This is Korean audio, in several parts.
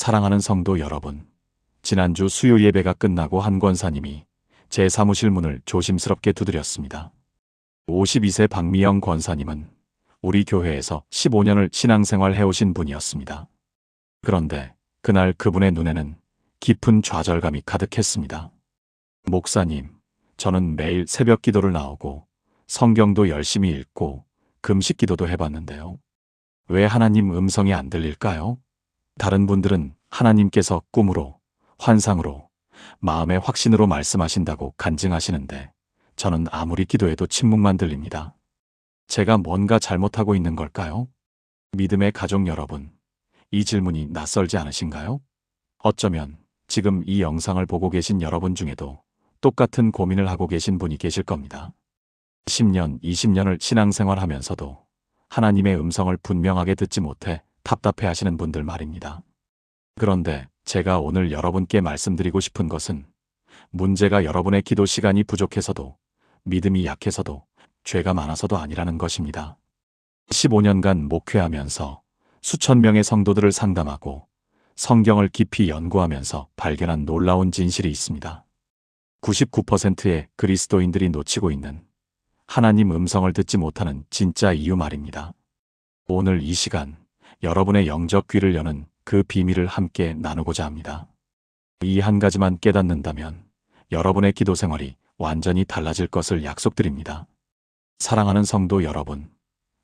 사랑하는 성도 여러분, 지난주 수요 예배가 끝나고 한 권사님이 제 사무실 문을 조심스럽게 두드렸습니다. 52세 박미영 권사님은 우리 교회에서 15년을 신앙생활 해오신 분이었습니다. 그런데 그날 그분의 눈에는 깊은 좌절감이 가득했습니다. 목사님, 저는 매일 새벽 기도를 나오고 성경도 열심히 읽고 금식 기도도 해봤는데요. 왜 하나님 음성이 안 들릴까요? 다른 분들은 하나님께서 꿈으로, 환상으로, 마음의 확신으로 말씀하신다고 간증하시는데 저는 아무리 기도해도 침묵만 들립니다. 제가 뭔가 잘못하고 있는 걸까요? 믿음의 가족 여러분, 이 질문이 낯설지 않으신가요? 어쩌면 지금 이 영상을 보고 계신 여러분 중에도 똑같은 고민을 하고 계신 분이 계실 겁니다. 10년, 20년을 신앙생활하면서도 하나님의 음성을 분명하게 듣지 못해 답답해 하시는 분들 말입니다. 그런데 제가 오늘 여러분께 말씀드리고 싶은 것은 문제가 여러분의 기도 시간이 부족해서도, 믿음이 약해서도, 죄가 많아서도 아니라는 것입니다. 15년간 목회하면서 수천 명의 성도들을 상담하고 성경을 깊이 연구하면서 발견한 놀라운 진실이 있습니다. 99%의 그리스도인들이 놓치고 있는 하나님 음성을 듣지 못하는 진짜 이유 말입니다. 오늘 이 시간 여러분의 영적 귀를 여는 그 비밀을 함께 나누고자 합니다. 이 한 가지만 깨닫는다면 여러분의 기도 생활이 완전히 달라질 것을 약속드립니다. 사랑하는 성도 여러분,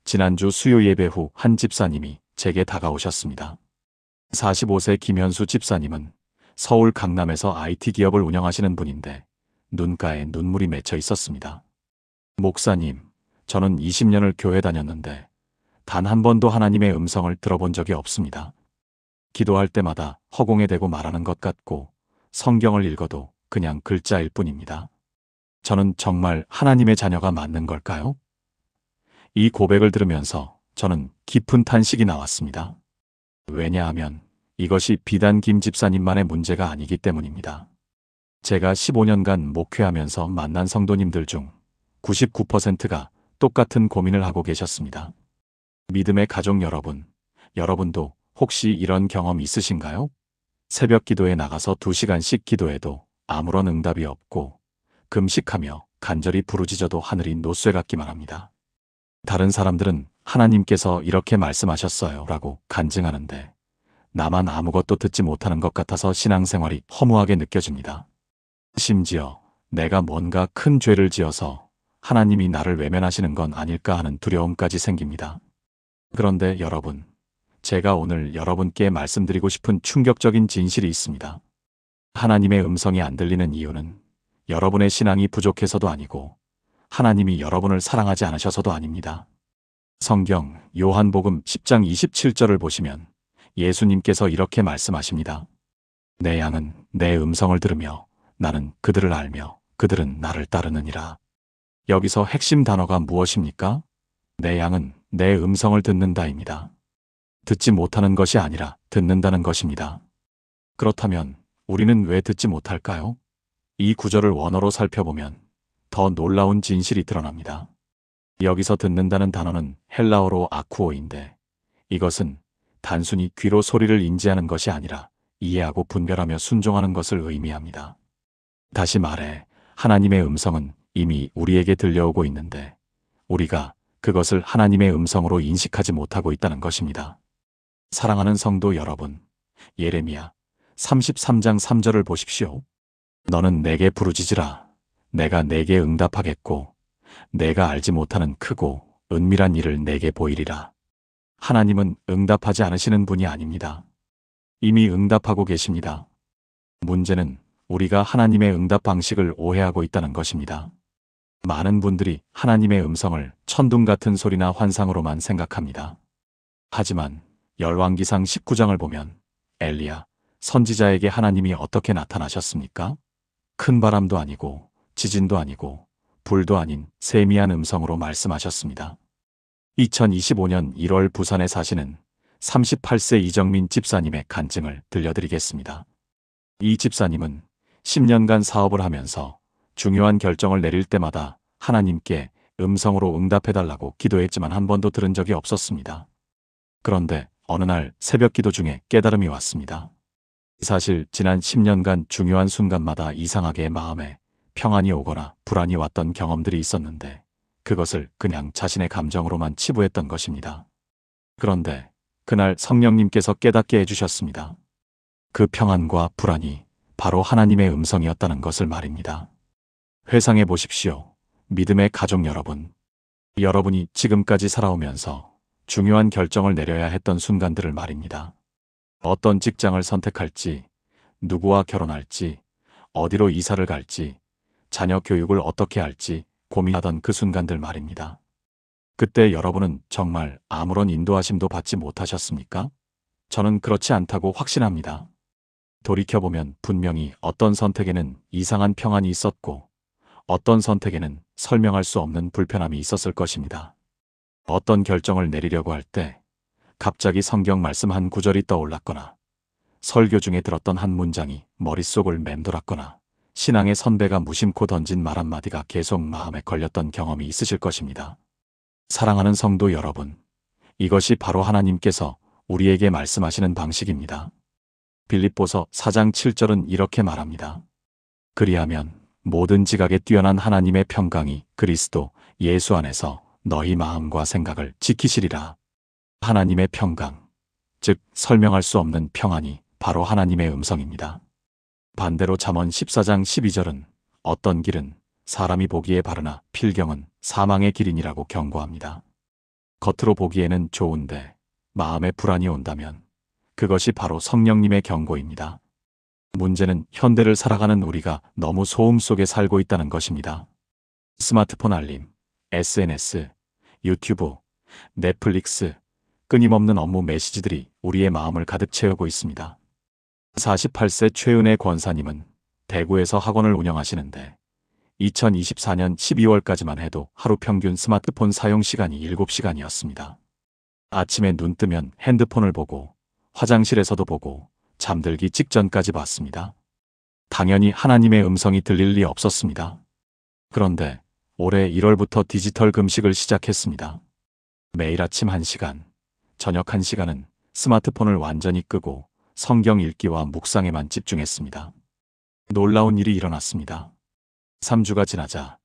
지난주 수요 예배 후 한 집사님이 제게 다가오셨습니다. 45세 김현수 집사님은 서울 강남에서 IT 기업을 운영하시는 분인데 눈가에 눈물이 맺혀 있었습니다. 목사님, 저는 20년을 교회 다녔는데 단 한 번도 하나님의 음성을 들어본 적이 없습니다. 기도할 때마다 허공에 대고 말하는 것 같고 성경을 읽어도 그냥 글자일 뿐입니다. 저는 정말 하나님의 자녀가 맞는 걸까요? 이 고백을 들으면서 저는 깊은 탄식이 나왔습니다. 왜냐하면 이것이 비단 김 집사님만의 문제가 아니기 때문입니다. 제가 15년간 목회하면서 만난 성도님들 중 99%가 똑같은 고민을 하고 계셨습니다. 믿음의 가족 여러분, 여러분도 혹시 이런 경험 있으신가요? 새벽 기도에 나가서 2시간씩 기도해도 아무런 응답이 없고 금식하며 간절히 부르짖어도 하늘이 노쇠 같기만 합니다. 다른 사람들은 하나님께서 이렇게 말씀하셨어요 라고 간증하는데 나만 아무것도 듣지 못하는 것 같아서 신앙생활이 허무하게 느껴집니다. 심지어 내가 뭔가 큰 죄를 지어서 하나님이 나를 외면하시는 건 아닐까 하는 두려움까지 생깁니다. 그런데 여러분, 제가 오늘 여러분께 말씀드리고 싶은 충격적인 진실이 있습니다. 하나님의 음성이 안 들리는 이유는 여러분의 신앙이 부족해서도 아니고 하나님이 여러분을 사랑하지 않으셔서도 아닙니다. 성경 요한복음 10장 27절을 보시면 예수님께서 이렇게 말씀하십니다. 내 양은 내 음성을 들으며 나는 그들을 알며 그들은 나를 따르느니라. 여기서 핵심 단어가 무엇입니까? 내 양은 내 음성을 듣는다입니다. 듣지 못하는 것이 아니라 듣는다는 것입니다. 그렇다면 우리는 왜 듣지 못할까요? 이 구절을 원어로 살펴보면 더 놀라운 진실이 드러납니다. 여기서 듣는다는 단어는 헬라어로 아쿠오인데 이것은 단순히 귀로 소리를 인지하는 것이 아니라 이해하고 분별하며 순종하는 것을 의미합니다. 다시 말해 하나님의 음성은 이미 우리에게 들려오고 있는데 우리가 그것을 하나님의 음성으로 인식하지 못하고 있다는 것입니다. 사랑하는 성도 여러분, 예레미야 33장 3절을 보십시오. 너는 내게 부르짖으라. 내가 내게 응답하겠고 내가 알지 못하는 크고 은밀한 일을 내게 보이리라. 하나님은 응답하지 않으시는 분이 아닙니다. 이미 응답하고 계십니다. 문제는 우리가 하나님의 응답 방식을 오해하고 있다는 것입니다. 많은 분들이 하나님의 음성을 천둥 같은 소리나 환상으로만 생각합니다. 하지만 열왕기상 19장을 보면 엘리야, 선지자에게 하나님이 어떻게 나타나셨습니까? 큰 바람도 아니고 지진도 아니고 불도 아닌 세미한 음성으로 말씀하셨습니다. 2025년 1월 부산에 사시는 38세 이정민 집사님의 간증을 들려드리겠습니다. 이 집사님은 10년간 사업을 하면서 중요한 결정을 내릴 때마다 하나님께 음성으로 응답해달라고 기도했지만 한 번도 들은 적이 없었습니다. 그런데 어느 날 새벽 기도 중에 깨달음이 왔습니다. 사실 지난 10년간 중요한 순간마다 이상하게 마음에 평안이 오거나 불안이 왔던 경험들이 있었는데 그것을 그냥 자신의 감정으로만 치부했던 것입니다. 그런데 그날 성령님께서 깨닫게 해주셨습니다. 그 평안과 불안이 바로 하나님의 음성이었다는 것을 말입니다. 회상해 보십시오. 믿음의 가족 여러분. 여러분이 지금까지 살아오면서 중요한 결정을 내려야 했던 순간들을 말입니다. 어떤 직장을 선택할지, 누구와 결혼할지, 어디로 이사를 갈지, 자녀 교육을 어떻게 할지 고민하던 그 순간들 말입니다. 그때 여러분은 정말 아무런 인도하심도 받지 못하셨습니까? 저는 그렇지 않다고 확신합니다. 돌이켜보면 분명히 어떤 선택에는 이상한 평안이 있었고 어떤 선택에는 설명할 수 없는 불편함이 있었을 것입니다. 어떤 결정을 내리려고 할 때 갑자기 성경 말씀 한 구절이 떠올랐거나 설교 중에 들었던 한 문장이 머릿속을 맴돌았거나 신앙의 선배가 무심코 던진 말 한마디가 계속 마음에 걸렸던 경험이 있으실 것입니다. 사랑하는 성도 여러분, 이것이 바로 하나님께서 우리에게 말씀하시는 방식입니다. 빌립보서 4장 7절은 이렇게 말합니다. 그리하면 모든 지각에 뛰어난 하나님의 평강이 그리스도 예수 안에서 너희 마음과 생각을 지키시리라. 하나님의 평강, 즉 설명할 수 없는 평안이 바로 하나님의 음성입니다. 반대로 잠언 14장 12절은 어떤 길은 사람이 보기에 바르나 필경은 사망의 길이니라고 경고합니다. 겉으로 보기에는 좋은데 마음에 불안이 온다면 그것이 바로 성령님의 경고입니다. 문제는 현대를 살아가는 우리가 너무 소음 속에 살고 있다는 것입니다. 스마트폰 알림, SNS, 유튜브, 넷플릭스, 끊임없는 업무 메시지들이 우리의 마음을 가득 채우고 있습니다. 48세 최은혜 권사님은 대구에서 학원을 운영하시는데 2024년 12월까지만 해도 하루 평균 스마트폰 사용 시간이 7시간이었습니다. 아침에 눈 뜨면 핸드폰을 보고 화장실에서도 보고 잠들기 직전까지 봤습니다. 당연히 하나님의 음성이 들릴 리 없었습니다. 그런데 올해 1월부터 디지털 금식을 시작했습니다. 매일 아침 1시간, 저녁 1시간은 스마트폰을 완전히 끄고 성경 읽기와 묵상에만 집중했습니다. 놀라운 일이 일어났습니다. 3주가 지나자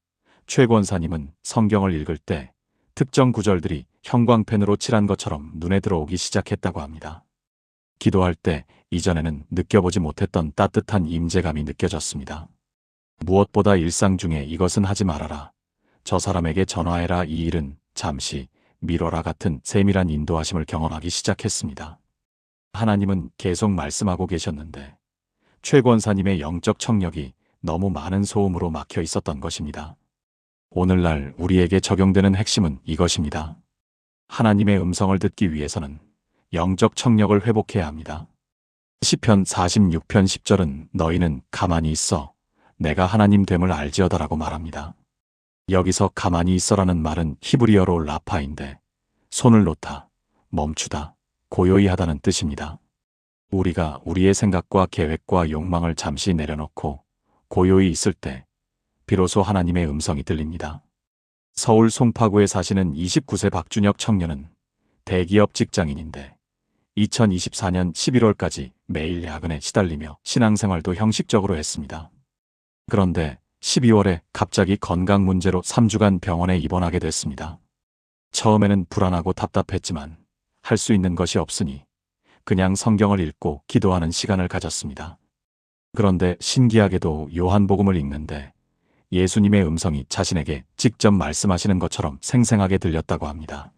최 권사님은 성경을 읽을 때 특정 구절들이 형광펜으로 칠한 것처럼 눈에 들어오기 시작했다고 합니다. 기도할 때 이전에는 느껴보지 못했던 따뜻한 임재감이 느껴졌습니다. 무엇보다 일상 중에 이것은 하지 말아라, 저 사람에게 전화해라, 이 일은 잠시 미뤄라 같은 세밀한 인도하심을 경험하기 시작했습니다. 하나님은 계속 말씀하고 계셨는데 최 권사님의 영적 청력이 너무 많은 소음으로 막혀 있었던 것입니다. 오늘날 우리에게 적용되는 핵심은 이것입니다. 하나님의 음성을 듣기 위해서는 영적 청력을 회복해야 합니다. 시편 46편 10절은 너희는 가만히 있어 내가 하나님 됨을 알지어다라고 말합니다. 여기서 가만히 있어라는 말은 히브리어로 라파인데 손을 놓다, 멈추다, 고요히 하다는 뜻입니다. 우리가 우리의 생각과 계획과 욕망을 잠시 내려놓고 고요히 있을 때 비로소 하나님의 음성이 들립니다. 서울 송파구에 사시는 29세 박준혁 청년은 대기업 직장인인데 2024년 11월까지 매일 야근에 시달리며 신앙생활도 형식적으로 했습니다. 그런데 12월에 갑자기 건강 문제로 3주간 병원에 입원하게 됐습니다. 처음에는 불안하고 답답했지만 할 수 있는 것이 없으니 그냥 성경을 읽고 기도하는 시간을 가졌습니다. 그런데 신기하게도 요한복음을 읽는데 예수님의 음성이 자신에게 직접 말씀하시는 것처럼 생생하게 들렸다고 합니다.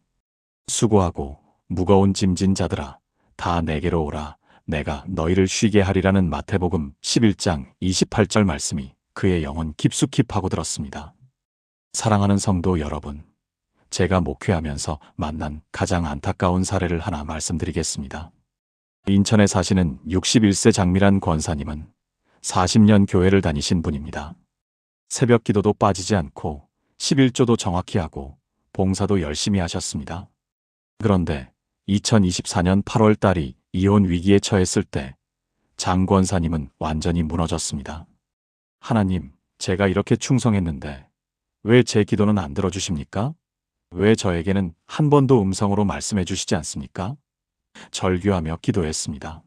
수고하고 무거운 짐진 자들아, 다 내게로 오라, 내가 너희를 쉬게 하리라는 마태복음 11장 28절 말씀이 그의 영혼 깊숙이 파고들었습니다. 사랑하는 성도 여러분, 제가 목회하면서 만난 가장 안타까운 사례를 하나 말씀드리겠습니다. 인천에 사시는 61세 장미란 권사님은 40년 교회를 다니신 분입니다. 새벽 기도도 빠지지 않고 11조도 정확히 하고 봉사도 열심히 하셨습니다. 그런데 2024년 8월 달이 이혼 위기에 처했을 때 장 권사님은 완전히 무너졌습니다. 하나님, 제가 이렇게 충성했는데 왜 제 기도는 안 들어주십니까? 왜 저에게는 한 번도 음성으로 말씀해 주시지 않습니까? 절규하며 기도했습니다.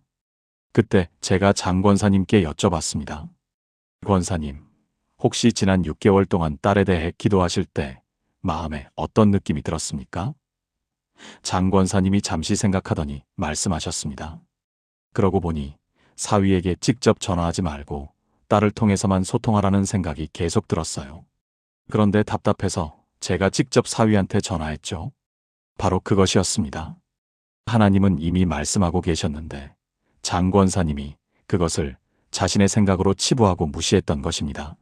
그때 제가 장 권사님께 여쭤봤습니다. 권사님, 혹시 지난 6개월 동안 딸에 대해 기도하실 때 마음에 어떤 느낌이 들었습니까? 장 권사님이 잠시 생각하더니 말씀하셨습니다. 그러고 보니 사위에게 직접 전화하지 말고 딸을 통해서만 소통하라는 생각이 계속 들었어요. 그런데 답답해서 제가 직접 사위한테 전화했죠. 바로 그것이었습니다. 하나님은 이미 말씀하고 계셨는데 장 권사님이 그것을 자신의 생각으로 치부하고 무시했던 것입니다.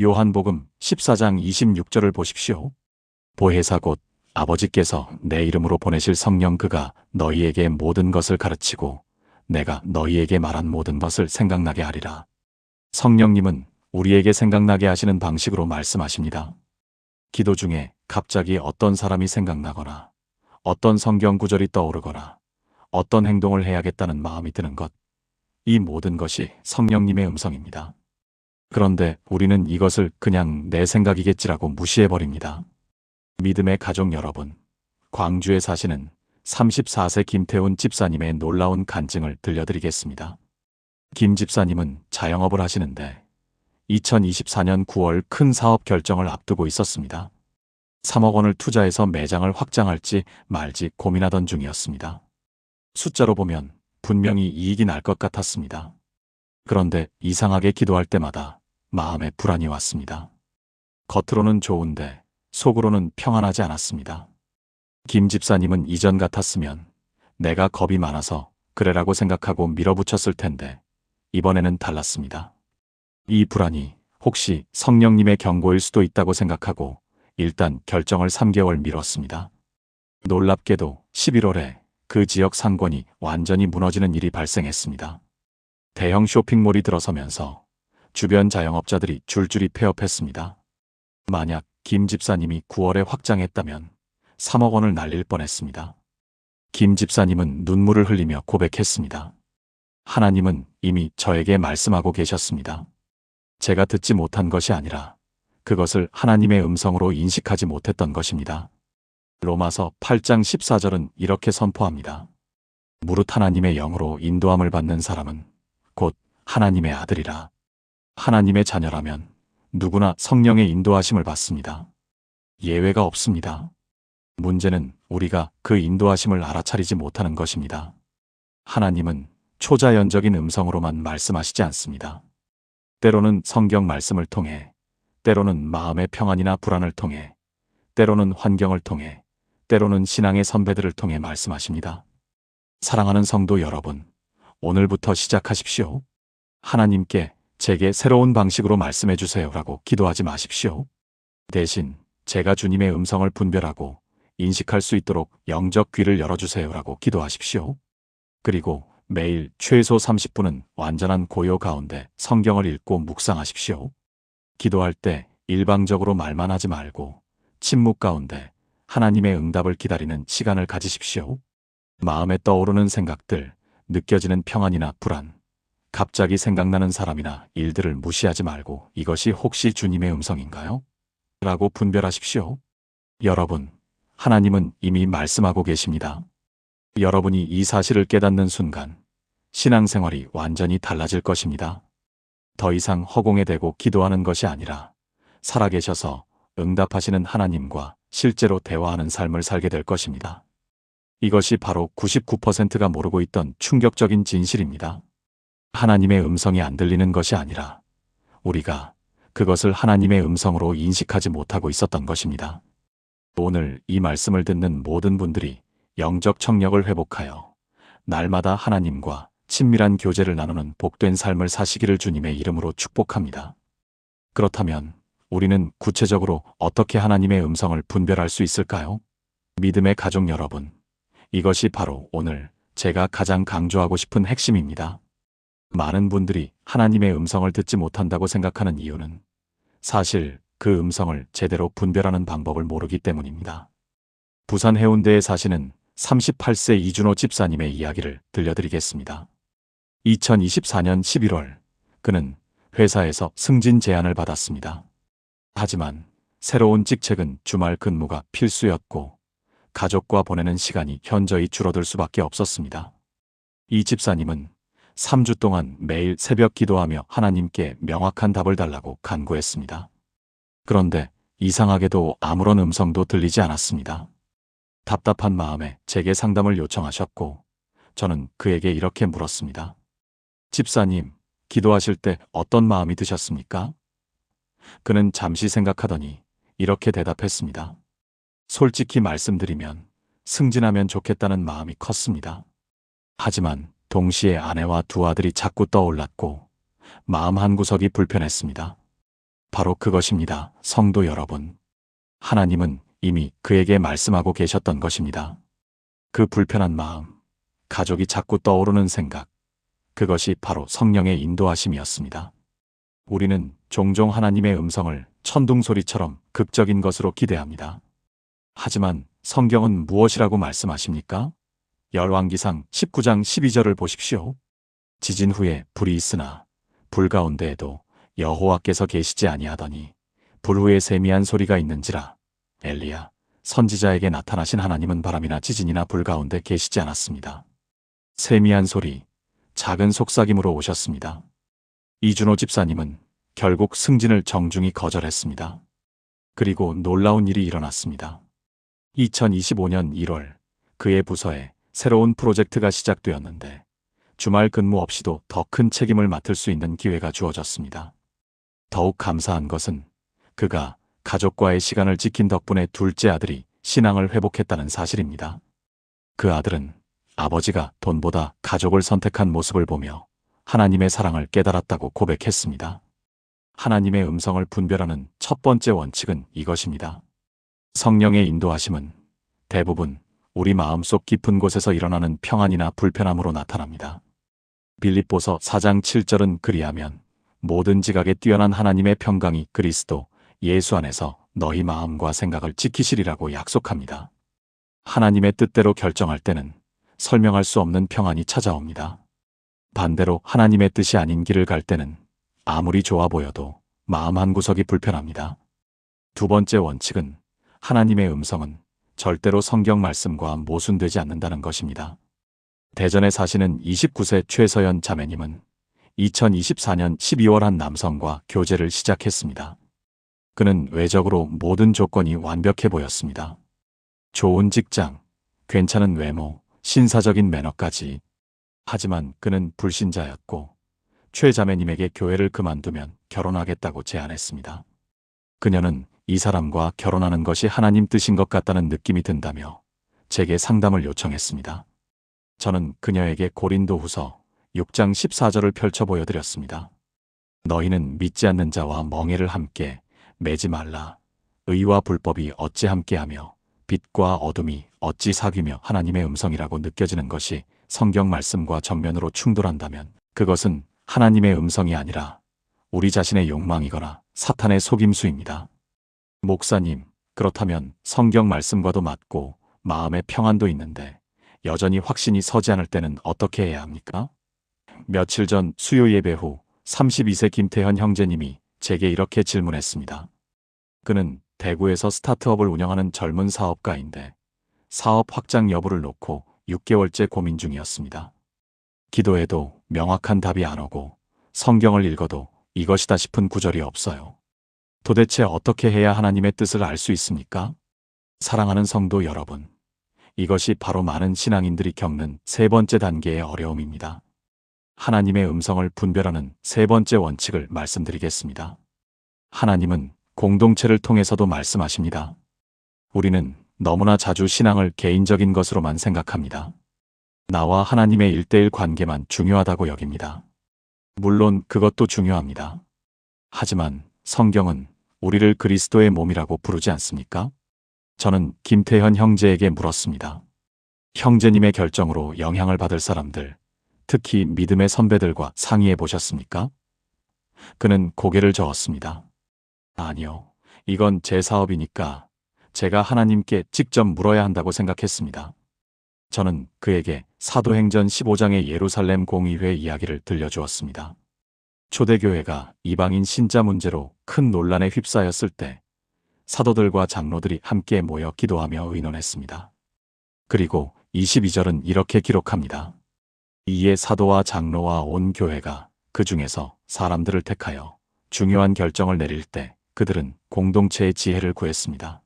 요한복음 14장 26절을 보십시오. 보혜사 곧 아버지께서 내 이름으로 보내실 성령 그가 너희에게 모든 것을 가르치고 내가 너희에게 말한 모든 것을 생각나게 하리라. 성령님은 우리에게 생각나게 하시는 방식으로 말씀하십니다. 기도 중에 갑자기 어떤 사람이 생각나거나 어떤 성경 구절이 떠오르거나 어떤 행동을 해야겠다는 마음이 드는 것, 이 모든 것이 성령님의 음성입니다. 그런데 우리는 이것을 그냥 내 생각이겠지라고 무시해버립니다. 믿음의 가족 여러분, 광주에 사시는 34세 김태훈 집사님의 놀라운 간증을 들려드리겠습니다. 김 집사님은 자영업을 하시는데 2024년 9월 큰 사업 결정을 앞두고 있었습니다. 3억 원을 투자해서 매장을 확장할지 말지 고민하던 중이었습니다. 숫자로 보면 분명히 이익이 날 것 같았습니다. 그런데 이상하게 기도할 때마다 마음에 불안이 왔습니다. 겉으로는 좋은데 속으로는 평안하지 않았습니다. 김 집사님은 이전 같았으면 내가 겁이 많아서 그래라고 생각하고 밀어붙였을 텐데 이번에는 달랐습니다. 이 불안이 혹시 성령님의 경고일 수도 있다고 생각하고 일단 결정을 3개월 미뤘습니다. 놀랍게도 11월에 그 지역 상권이 완전히 무너지는 일이 발생했습니다. 대형 쇼핑몰이 들어서면서 주변 자영업자들이 줄줄이 폐업했습니다. 만약 김 집사님이 9월에 확장했다면 3억 원을 날릴 뻔했습니다. 김 집사님은 눈물을 흘리며 고백했습니다. 하나님은 이미 저에게 말씀하고 계셨습니다. 제가 듣지 못한 것이 아니라 그것을 하나님의 음성으로 인식하지 못했던 것입니다. 로마서 8장 14절은 이렇게 선포합니다. 무릇 하나님의 영으로 인도함을 받는 사람은 곧 하나님의 아들이라. 하나님의 자녀라면 누구나 성령의 인도하심을 받습니다. 예외가 없습니다. 문제는 우리가 그 인도하심을 알아차리지 못하는 것입니다. 하나님은 초자연적인 음성으로만 말씀하시지 않습니다. 때로는 성경 말씀을 통해, 때로는 마음의 평안이나 불안을 통해, 때로는 환경을 통해, 때로는 신앙의 선배들을 통해 말씀하십니다. 사랑하는 성도 여러분, 오늘부터 시작하십시오. 하나님께 제게 새로운 방식으로 말씀해 주세요라고 기도하지 마십시오. 대신 제가 주님의 음성을 분별하고 인식할 수 있도록 영적 귀를 열어주세요라고 기도하십시오. 그리고 매일 최소 30분은 완전한 고요 가운데 성경을 읽고 묵상하십시오. 기도할 때 일방적으로 말만 하지 말고 침묵 가운데 하나님의 응답을 기다리는 시간을 가지십시오. 마음에 떠오르는 생각들, 느껴지는 평안이나 불안, 갑자기 생각나는 사람이나 일들을 무시하지 말고 이것이 혹시 주님의 음성인가요? 라고 분별하십시오. 여러분, 하나님은 이미 말씀하고 계십니다. 여러분이 이 사실을 깨닫는 순간 신앙생활이 완전히 달라질 것입니다. 더 이상 허공에 대고 기도하는 것이 아니라 살아계셔서 응답하시는 하나님과 실제로 대화하는 삶을 살게 될 것입니다. 이것이 바로 99%가 모르고 있던 충격적인 진실입니다. 하나님의 음성이 안 들리는 것이 아니라 우리가 그것을 하나님의 음성으로 인식하지 못하고 있었던 것입니다. 오늘 이 말씀을 듣는 모든 분들이 영적 청력을 회복하여 날마다 하나님과 친밀한 교제를 나누는 복된 삶을 사시기를 주님의 이름으로 축복합니다. 그렇다면 우리는 구체적으로 어떻게 하나님의 음성을 분별할 수 있을까요? 믿음의 가족 여러분, 이것이 바로 오늘 제가 가장 강조하고 싶은 핵심입니다. 많은 분들이 하나님의 음성을 듣지 못한다고 생각하는 이유는 사실 그 음성을 제대로 분별하는 방법을 모르기 때문입니다. 부산 해운대에 사시는 38세 이준호 집사님의 이야기를 들려드리겠습니다. 2024년 11월 그는 회사에서 승진 제안을 받았습니다. 하지만 새로운 직책은 주말 근무가 필수였고 가족과 보내는 시간이 현저히 줄어들 수밖에 없었습니다. 이 집사님은 3주 동안 매일 새벽 기도하며 하나님께 명확한 답을 달라고 간구했습니다. 그런데 이상하게도 아무런 음성도 들리지 않았습니다. 답답한 마음에 제게 상담을 요청하셨고 저는 그에게 이렇게 물었습니다. 집사님, 기도하실 때 어떤 마음이 드셨습니까? 그는 잠시 생각하더니 이렇게 대답했습니다. 솔직히 말씀드리면 승진하면 좋겠다는 마음이 컸습니다. 하지만 동시에 아내와 두 아들이 자꾸 떠올랐고 마음 한구석이 불편했습니다. 바로 그것입니다, 성도 여러분. 하나님은 이미 그에게 말씀하고 계셨던 것입니다. 그 불편한 마음, 가족이 자꾸 떠오르는 생각, 그것이 바로 성령의 인도하심이었습니다. 우리는 종종 하나님의 음성을 천둥소리처럼 극적인 것으로 기대합니다. 하지만 성경은 무엇이라고 말씀하십니까? 열왕기상 19장 12절을 보십시오. 지진 후에 불이 있으나 불 가운데에도 여호와께서 계시지 아니하더니 불 후에 세미한 소리가 있는지라. 엘리야, 선지자에게 나타나신 하나님은 바람이나 지진이나 불 가운데 계시지 않았습니다. 세미한 소리, 작은 속삭임으로 오셨습니다. 이준호 집사님은 결국 승진을 정중히 거절했습니다. 그리고 놀라운 일이 일어났습니다. 2025년 1월 그의 부서에 새로운 프로젝트가 시작되었는데 주말 근무 없이도 더 큰 책임을 맡을 수 있는 기회가 주어졌습니다. 더욱 감사한 것은 그가 가족과의 시간을 지킨 덕분에 둘째 아들이 신앙을 회복했다는 사실입니다. 그 아들은 아버지가 돈보다 가족을 선택한 모습을 보며 하나님의 사랑을 깨달았다고 고백했습니다. 하나님의 음성을 분별하는 첫 번째 원칙은 이것입니다. 성령의 인도하심은 대부분 우리 마음속 깊은 곳에서 일어나는 평안이나 불편함으로 나타납니다. 빌립보서 4장 7절은 그리하면 모든 지각에 뛰어난 하나님의 평강이 그리스도 예수 안에서 너희 마음과 생각을 지키시리라고 약속합니다. 하나님의 뜻대로 결정할 때는 설명할 수 없는 평안이 찾아옵니다. 반대로 하나님의 뜻이 아닌 길을 갈 때는 아무리 좋아 보여도 마음 한구석이 불편합니다. 두 번째 원칙은 하나님의 음성은 절대로 성경 말씀과 모순되지 않는다는 것입니다. 대전에 사시는 29세 최서연 자매님은 2024년 12월 한 남성과 교제를 시작했습니다. 그는 외적으로 모든 조건이 완벽해 보였습니다. 좋은 직장, 괜찮은 외모, 신사적인 매너까지. 하지만 그는 불신자였고 최 자매님에게 교회를 그만두면 결혼하겠다고 제안했습니다. 그녀는 이 사람과 결혼하는 것이 하나님 뜻인 것 같다는 느낌이 든다며 제게 상담을 요청했습니다. 저는 그녀에게 고린도후서 6장 14절을 펼쳐 보여드렸습니다. 너희는 믿지 않는 자와 멍에를 함께 매지 말라. 의와 불법이 어찌 함께하며 빛과 어둠이 어찌 사귀며 하나님의 음성이라고 느껴지는 것이 성경 말씀과 정면으로 충돌한다면 그것은 하나님의 음성이 아니라 우리 자신의 욕망이거나 사탄의 속임수입니다. 목사님, 그렇다면 성경 말씀과도 맞고 마음의 평안도 있는데 여전히 확신이 서지 않을 때는 어떻게 해야 합니까? 며칠 전 수요 예배 후 32세 김태현 형제님이 제게 이렇게 질문했습니다. 그는 대구에서 스타트업을 운영하는 젊은 사업가인데 사업 확장 여부를 놓고 6개월째 고민 중이었습니다. 기도해도 명확한 답이 안 오고 성경을 읽어도 이것이다 싶은 구절이 없어요. 도대체 어떻게 해야 하나님의 뜻을 알 수 있습니까? 사랑하는 성도 여러분, 이것이 바로 많은 신앙인들이 겪는 세 번째 단계의 어려움입니다. 하나님의 음성을 분별하는 세 번째 원칙을 말씀드리겠습니다. 하나님은 공동체를 통해서도 말씀하십니다. 우리는 너무나 자주 신앙을 개인적인 것으로만 생각합니다. 나와 하나님의 1:1 관계만 중요하다고 여깁니다. 물론 그것도 중요합니다. 하지만 성경은 우리를 그리스도의 몸이라고 부르지 않습니까? 저는 김태현 형제에게 물었습니다. 형제님의 결정으로 영향을 받을 사람들, 특히 믿음의 선배들과 상의해 보셨습니까? 그는 고개를 저었습니다. 아니요, 이건 제 사업이니까 제가 하나님께 직접 물어야 한다고 생각했습니다. 저는 그에게 사도행전 15장의 예루살렘 공의회 이야기를 들려주었습니다. 초대교회가 이방인 신자 문제로 큰 논란에 휩싸였을 때 사도들과 장로들이 함께 모여 기도하며 의논했습니다. 그리고 22절은 이렇게 기록합니다. 이에 사도와 장로와 온 교회가 그 중에서 사람들을 택하여 중요한 결정을 내릴 때 그들은 공동체의 지혜를 구했습니다.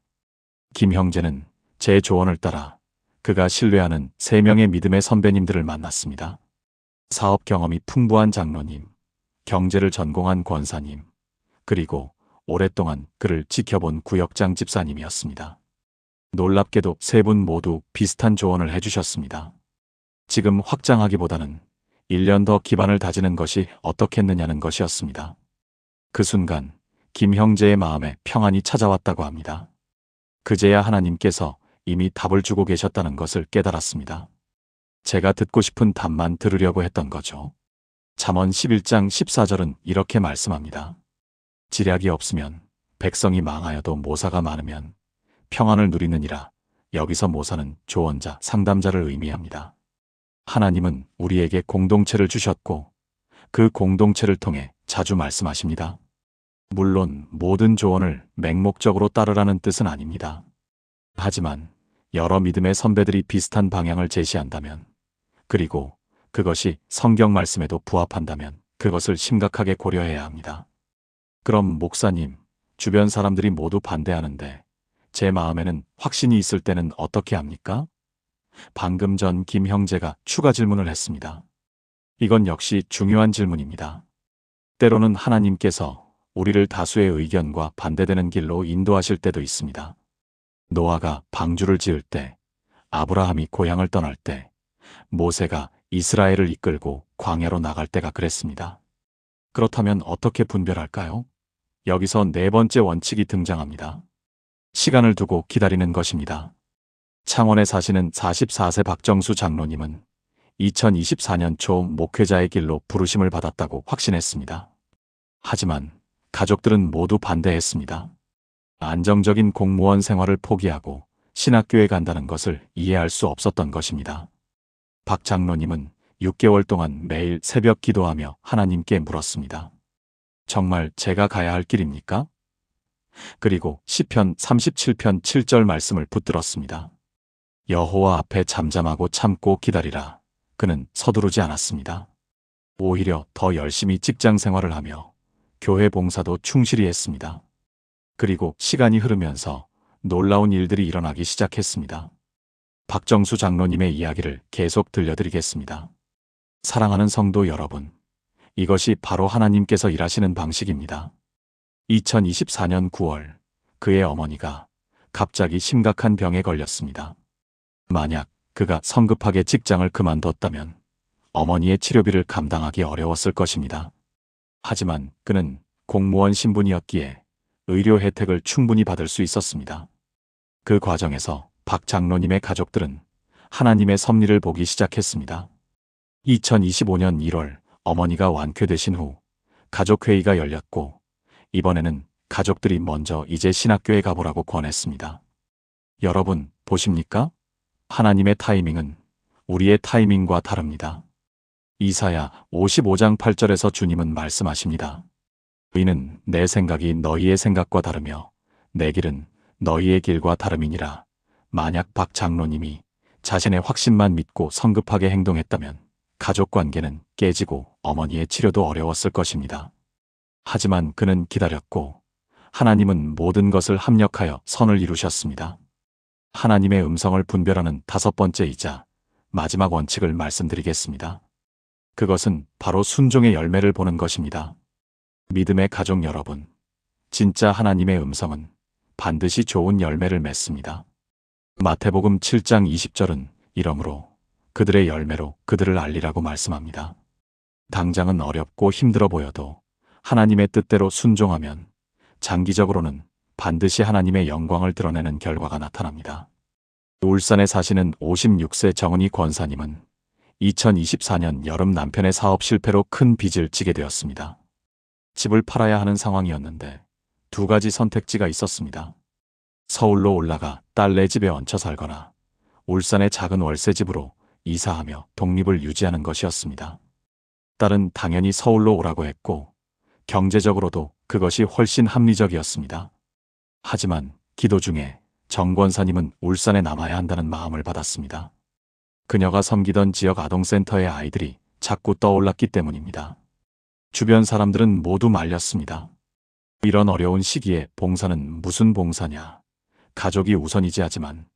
김 형제는 제 조언을 따라 그가 신뢰하는 3명의 믿음의 선배님들을 만났습니다. 사업 경험이 풍부한 장로님, 경제를 전공한 권사님, 그리고 오랫동안 그를 지켜본 구역장 집사님이었습니다. 놀랍게도 3분 모두 비슷한 조언을 해주셨습니다. 지금 확장하기보다는 1년 더 기반을 다지는 것이 어떻겠느냐는 것이었습니다. 그 순간 김 형제의 마음에 평안이 찾아왔다고 합니다. 그제야 하나님께서 이미 답을 주고 계셨다는 것을 깨달았습니다. 제가 듣고 싶은 답만 들으려고 했던 거죠. 잠언 11장 14절은 이렇게 말씀합니다. 지략이 없으면 백성이 망하여도 모사가 많으면 평안을 누리느니라. 여기서 모사는 조언자, 상담자를 의미합니다. 하나님은 우리에게 공동체를 주셨고 그 공동체를 통해 자주 말씀하십니다. 물론 모든 조언을 맹목적으로 따르라는 뜻은 아닙니다. 하지만 여러 믿음의 선배들이 비슷한 방향을 제시한다면, 그리고 그것이 성경 말씀에도 부합한다면 그것을 심각하게 고려해야 합니다. 그럼 목사님, 주변 사람들이 모두 반대하는데 제 마음에는 확신이 있을 때는 어떻게 합니까? 방금 전 김 형제가 추가 질문을 했습니다. 이건 역시 중요한 질문입니다. 때로는 하나님께서 우리를 다수의 의견과 반대되는 길로 인도하실 때도 있습니다. 노아가 방주를 지을 때, 아브라함이 고향을 떠날 때, 모세가 이스라엘을 이끌고 광야로 나갈 때가 그랬습니다. 그렇다면 어떻게 분별할까요? 여기서 4번째 원칙이 등장합니다. 시간을 두고 기다리는 것입니다. 창원에 사시는 44세 박정수 장로님은 2024년 초 목회자의 길로 부르심을 받았다고 확신했습니다. 하지만 가족들은 모두 반대했습니다. 안정적인 공무원 생활을 포기하고 신학교에 간다는 것을 이해할 수 없었던 것입니다. 박 장로님은 6개월 동안 매일 새벽 기도하며 하나님께 물었습니다. 정말 제가 가야 할 길입니까? 그리고 시편 37편 7절 말씀을 붙들었습니다. 여호와 앞에 잠잠하고 참고 기다리라. 그는 서두르지 않았습니다. 오히려 더 열심히 직장 생활을 하며 교회 봉사도 충실히 했습니다. 그리고 시간이 흐르면서 놀라운 일들이 일어나기 시작했습니다. 박정수 장로님의 이야기를 계속 들려드리겠습니다. 사랑하는 성도 여러분, 이것이 바로 하나님께서 일하시는 방식입니다. 2024년 9월 그의 어머니가 갑자기 심각한 병에 걸렸습니다. 만약 그가 성급하게 직장을 그만뒀다면 어머니의 치료비를 감당하기 어려웠을 것입니다. 하지만 그는 공무원 신분이었기에 의료 혜택을 충분히 받을 수 있었습니다. 그 과정에서 박 장로님의 가족들은 하나님의 섭리를 보기 시작했습니다. 2025년 1월 어머니가 완쾌되신 후 가족회의가 열렸고 이번에는 가족들이 먼저 이제 신학교에 가보라고 권했습니다. 여러분, 보십니까? 하나님의 타이밍은 우리의 타이밍과 다릅니다. 이사야 55장 8절에서 주님은 말씀하십니다. 이는 내 생각이 너희의 생각과 다르며 내 길은 너희의 길과 다름이니라. 만약 박 장로님이 자신의 확신만 믿고 성급하게 행동했다면 가족관계는 깨지고 어머니의 치료도 어려웠을 것입니다. 하지만 그는 기다렸고 하나님은 모든 것을 합력하여 선을 이루셨습니다. 하나님의 음성을 분별하는 5번째이자 마지막 원칙을 말씀드리겠습니다. 그것은 바로 순종의 열매를 보는 것입니다. 믿음의 가족 여러분, 진짜 하나님의 음성은 반드시 좋은 열매를 맺습니다. 마태복음 7장 20절은 이러므로 그들의 열매로 그들을 알리라고 말씀합니다. 당장은 어렵고 힘들어 보여도 하나님의 뜻대로 순종하면 장기적으로는 반드시 하나님의 영광을 드러내는 결과가 나타납니다. 울산에 사시는 56세 정은희 권사님은 2024년 여름 남편의 사업 실패로 큰 빚을 지게 되었습니다. 집을 팔아야 하는 상황이었는데 2가지 선택지가 있었습니다. 서울로 올라가 딸네 집에 얹혀 살거나 울산의 작은 월세집으로 이사하며 독립을 유지하는 것이었습니다. 딸은 당연히 서울로 오라고 했고 경제적으로도 그것이 훨씬 합리적이었습니다. 하지만 기도 중에 정 권사님은 울산에 남아야 한다는 마음을 받았습니다. 그녀가 섬기던 지역 아동센터의 아이들이 자꾸 떠올랐기 때문입니다. 주변 사람들은 모두 말렸습니다. 이런 어려운 시기에 봉사는 무슨 봉사냐. 가족이 우선이지 하지만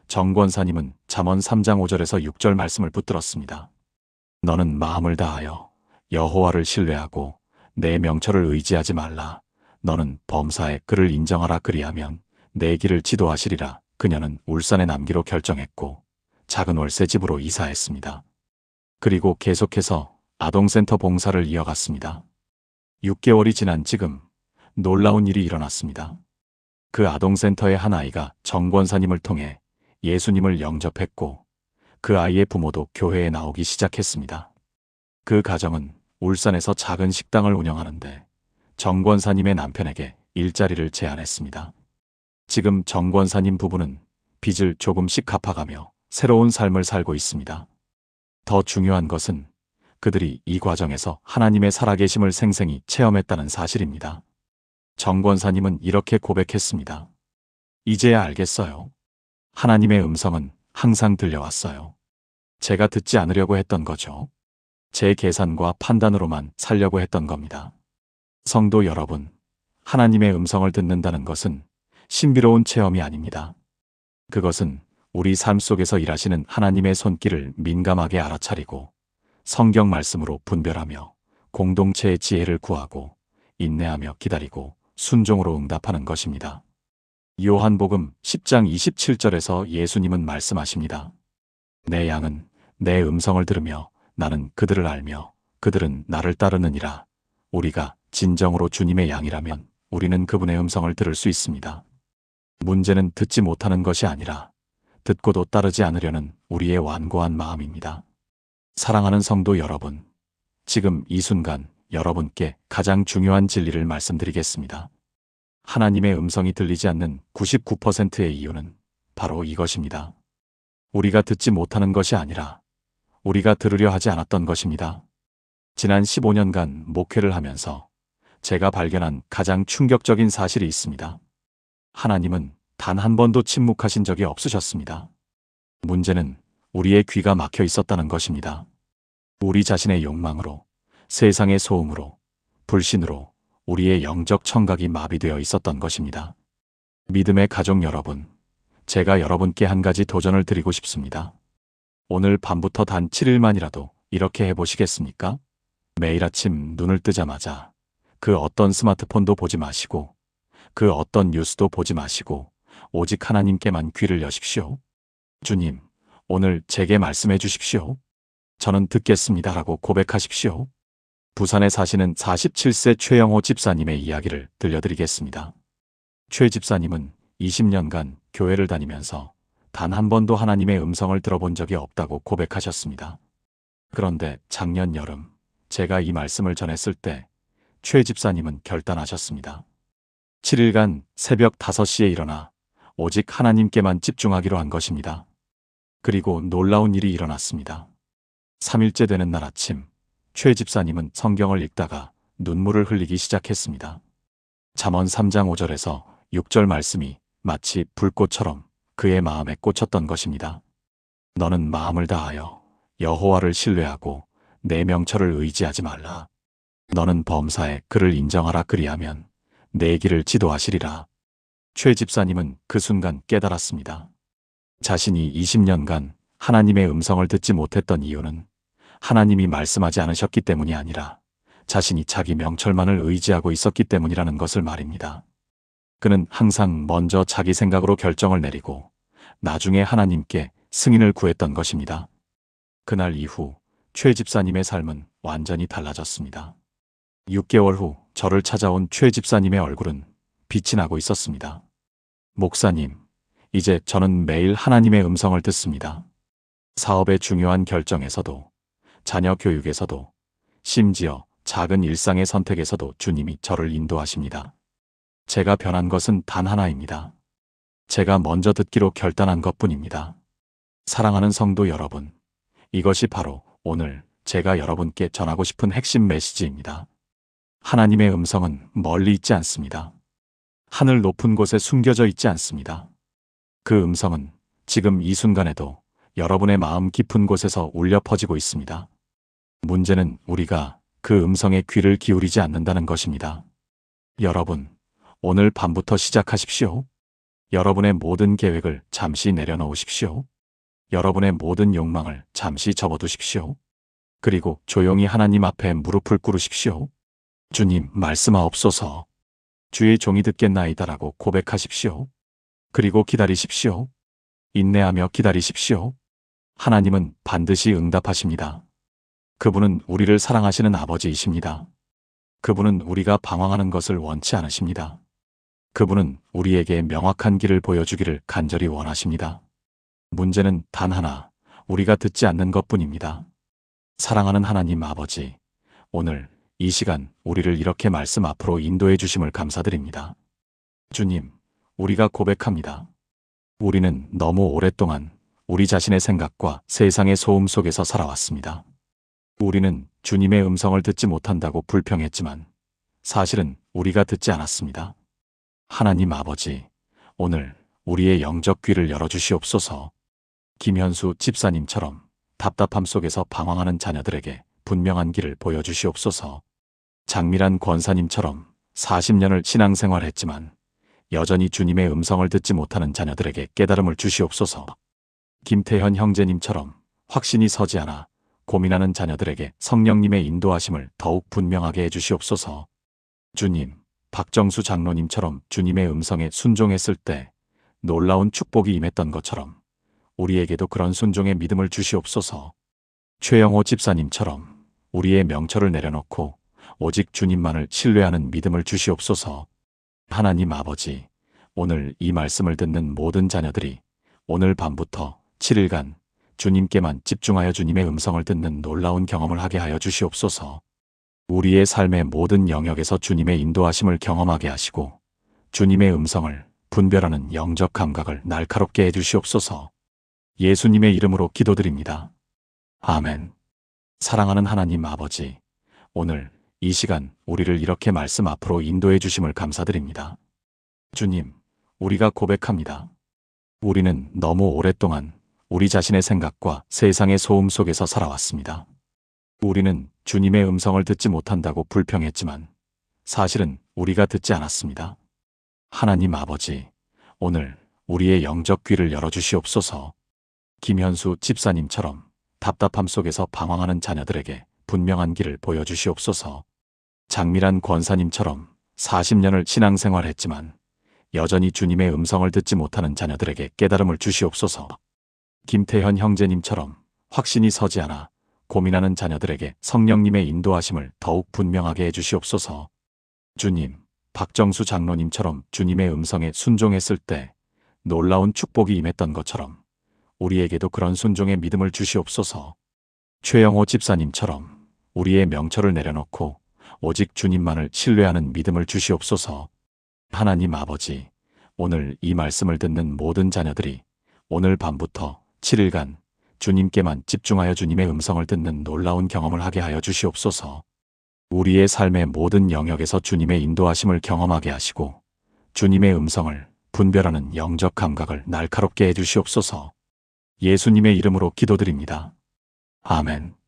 정 권사님은 잠언 3장 5절에서 6절 말씀을 붙들었습니다. 너는 마음을 다하여 여호와를 신뢰하고 내 명철을 의지하지 말라. 너는 범사에 그를 인정하라. 그리하면 내 길을 지도하시리라. 그녀는 울산에 남기로 결정했고 작은 월세 집으로 이사했습니다. 그리고 계속해서 아동센터 봉사를 이어갔습니다. 6개월이 지난 지금 놀라운 일이 일어났습니다. 그 아동센터의 한 아이가 정 권사님을 통해 예수님을 영접했고 그 아이의 부모도 교회에 나오기 시작했습니다. 그 가정은 울산에서 작은 식당을 운영하는데 정 권사님의 남편에게 일자리를 제안했습니다. 지금 정 권사님 부부는 빚을 조금씩 갚아가며 새로운 삶을 살고 있습니다. 더 중요한 것은 그들이 이 과정에서 하나님의 살아계심을 생생히 체험했다는 사실입니다. 정 권사님은 이렇게 고백했습니다. 이제야 알겠어요. 하나님의 음성은 항상 들려왔어요. 제가 듣지 않으려고 했던 거죠. 제 계산과 판단으로만 살려고 했던 겁니다. 성도 여러분, 하나님의 음성을 듣는다는 것은 신비로운 체험이 아닙니다. 그것은 우리 삶 속에서 일하시는 하나님의 손길을 민감하게 알아차리고 성경 말씀으로 분별하며 공동체의 지혜를 구하고 인내하며 기다리고 순종으로 응답하는 것입니다. 요한복음 10장 27절에서 예수님은 말씀하십니다. 내 양은 내 음성을 들으며 나는 그들을 알며 그들은 나를 따르느니라. 우리가 진정으로 주님의 양이라면 우리는 그분의 음성을 들을 수 있습니다. 문제는 듣지 못하는 것이 아니라 듣고도 따르지 않으려는 우리의 완고한 마음입니다. 사랑하는 성도 여러분, 지금 이 순간 여러분께 가장 중요한 진리를 말씀드리겠습니다. 하나님의 음성이 들리지 않는 99%의 이유는 바로 이것입니다. 우리가 듣지 못하는 것이 아니라 우리가 들으려 하지 않았던 것입니다. 지난 15년간 목회를 하면서 제가 발견한 가장 충격적인 사실이 있습니다. 하나님은 단 한 번도 침묵하신 적이 없으셨습니다. 문제는 우리의 귀가 막혀 있었다는 것입니다. 우리 자신의 욕망으로, 세상의 소음으로, 불신으로 우리의 영적 청각이 마비되어 있었던 것입니다. 믿음의 가족 여러분, 제가 여러분께 한 가지 도전을 드리고 싶습니다. 오늘 밤부터 단 7일만이라도 이렇게 해보시겠습니까? 매일 아침 눈을 뜨자마자 그 어떤 스마트폰도 보지 마시고 그 어떤 뉴스도 보지 마시고 오직 하나님께만 귀를 여십시오. 주님, 오늘 제게 말씀해 주십시오. 저는 듣겠습니다라고 고백하십시오. 부산에 사시는 47세 최영호 집사님의 이야기를 들려드리겠습니다. 최 집사님은 20년간 교회를 다니면서 단 한 번도 하나님의 음성을 들어본 적이 없다고 고백하셨습니다. 그런데 작년 여름 제가 이 말씀을 전했을 때 최 집사님은 결단하셨습니다. 7일간 새벽 5시에 일어나 오직 하나님께만 집중하기로 한 것입니다. 그리고 놀라운 일이 일어났습니다. 3일째 되는 날 아침 최 집사님은 성경을 읽다가 눈물을 흘리기 시작했습니다. 잠언 3장 5절에서 6절 말씀이 마치 불꽃처럼 그의 마음에 꽂혔던 것입니다. 너는 마음을 다하여 여호와를 신뢰하고 내 명철을 의지하지 말라. 너는 범사에 그를 인정하라. 그리하면 내 길을 지도하시리라. 최 집사님은 그 순간 깨달았습니다. 자신이 20년간 하나님의 음성을 듣지 못했던 이유는 하나님이 말씀하지 않으셨기 때문이 아니라 자신이 자기 명철만을 의지하고 있었기 때문이라는 것을 말입니다. 그는 항상 먼저 자기 생각으로 결정을 내리고 나중에 하나님께 승인을 구했던 것입니다. 그날 이후 최 집사님의 삶은 완전히 달라졌습니다. 6개월 후 저를 찾아온 최 집사님의 얼굴은 빛이 나고 있었습니다. 목사님, 이제 저는 매일 하나님의 음성을 듣습니다. 사업의 중요한 결정에서도, 자녀 교육에서도, 심지어 작은 일상의 선택에서도 주님이 저를 인도하십니다. 제가 변한 것은 단 하나입니다. 제가 먼저 듣기로 결단한 것뿐입니다. 사랑하는 성도 여러분, 이것이 바로 오늘 제가 여러분께 전하고 싶은 핵심 메시지입니다. 하나님의 음성은 멀리 있지 않습니다. 하늘 높은 곳에 숨겨져 있지 않습니다. 그 음성은 지금 이 순간에도 여러분의 마음 깊은 곳에서 울려 퍼지고 있습니다. 문제는 우리가 그 음성에 귀를 기울이지 않는다는 것입니다. 여러분, 오늘 밤부터 시작하십시오. 여러분의 모든 계획을 잠시 내려놓으십시오. 여러분의 모든 욕망을 잠시 접어두십시오. 그리고 조용히 하나님 앞에 무릎을 꿇으십시오. 주님, 말씀하옵소서. 주의 종이 듣겠나이다라고 고백하십시오. 그리고 기다리십시오. 인내하며 기다리십시오. 하나님은 반드시 응답하십니다. 그분은 우리를 사랑하시는 아버지이십니다. 그분은 우리가 방황하는 것을 원치 않으십니다. 그분은 우리에게 명확한 길을 보여주기를 간절히 원하십니다. 문제는 단 하나, 우리가 듣지 않는 것뿐입니다. 사랑하는 하나님 아버지, 오늘 이 시간 우리를 이렇게 말씀 앞으로 인도해 주심을 감사드립니다. 주님, 우리가 고백합니다. 우리는 너무 오랫동안 우리 자신의 생각과 세상의 소음 속에서 살아왔습니다. 우리는 주님의 음성을 듣지 못한다고 불평했지만 사실은 우리가 듣지 않았습니다. 하나님 아버지, 오늘 우리의 영적 귀를 열어주시옵소서. 김현수 집사님처럼 답답함 속에서 방황하는 자녀들에게 분명한 길을 보여주시옵소서. 장미란 권사님처럼 40년을 신앙생활했지만 여전히 주님의 음성을 듣지 못하는 자녀들에게 깨달음을 주시옵소서. 김태현 형제님처럼 확신이 서지 않아 고민하는 자녀들에게 성령님의 인도하심을 더욱 분명하게 해주시옵소서. 주님, 박정수 장로님처럼 주님의 음성에 순종했을 때 놀라운 축복이 임했던 것처럼 우리에게도 그런 순종의 믿음을 주시옵소서. 최영호 집사님처럼 우리의 명철을 내려놓고 오직 주님만을 신뢰하는 믿음을 주시옵소서. 하나님 아버지, 오늘 이 말씀을 듣는 모든 자녀들이 오늘 밤부터 7일간 주님께만 집중하여 주님의 음성을 듣는 놀라운 경험을 하게 하여 주시옵소서. 우리의 삶의 모든 영역에서 주님의 인도하심을 경험하게 하시고 주님의 음성을 분별하는 영적 감각을 날카롭게 해주시옵소서. 예수님의 이름으로 기도드립니다. 아멘. 사랑하는 하나님 아버지, 오늘 이 시간 우리를 이렇게 말씀 앞으로 인도해 주심을 감사드립니다. 주님, 우리가 고백합니다. 우리는 너무 오랫동안 우리 자신의 생각과 세상의 소음 속에서 살아왔습니다. 우리는 주님의 음성을 듣지 못한다고 불평했지만 사실은 우리가 듣지 않았습니다. 하나님 아버지, 오늘 우리의 영적 귀를 열어주시옵소서. 김현수 집사님처럼 답답함 속에서 방황하는 자녀들에게 분명한 길을 보여주시옵소서. 장미란 권사님처럼 40년을 신앙생활했지만 여전히 주님의 음성을 듣지 못하는 자녀들에게 깨달음을 주시옵소서. 김태현 형제님처럼 확신이 서지 않아 고민하는 자녀들에게 성령님의 인도하심을 더욱 분명하게 해주시옵소서. 주님, 박정수 장로님처럼 주님의 음성에 순종했을 때 놀라운 축복이 임했던 것처럼 우리에게도 그런 순종의 믿음을 주시옵소서. 최영호 집사님처럼 우리의 명철을 내려놓고 오직 주님만을 신뢰하는 믿음을 주시옵소서. 하나님 아버지, 오늘 이 말씀을 듣는 모든 자녀들이 오늘 밤부터 7일간 주님께만 집중하여 주님의 음성을 듣는 놀라운 경험을 하게 하여 주시옵소서. 우리의 삶의 모든 영역에서 주님의 인도하심을 경험하게 하시고 주님의 음성을 분별하는 영적 감각을 날카롭게 해주시옵소서. 예수님의 이름으로 기도드립니다. 아멘.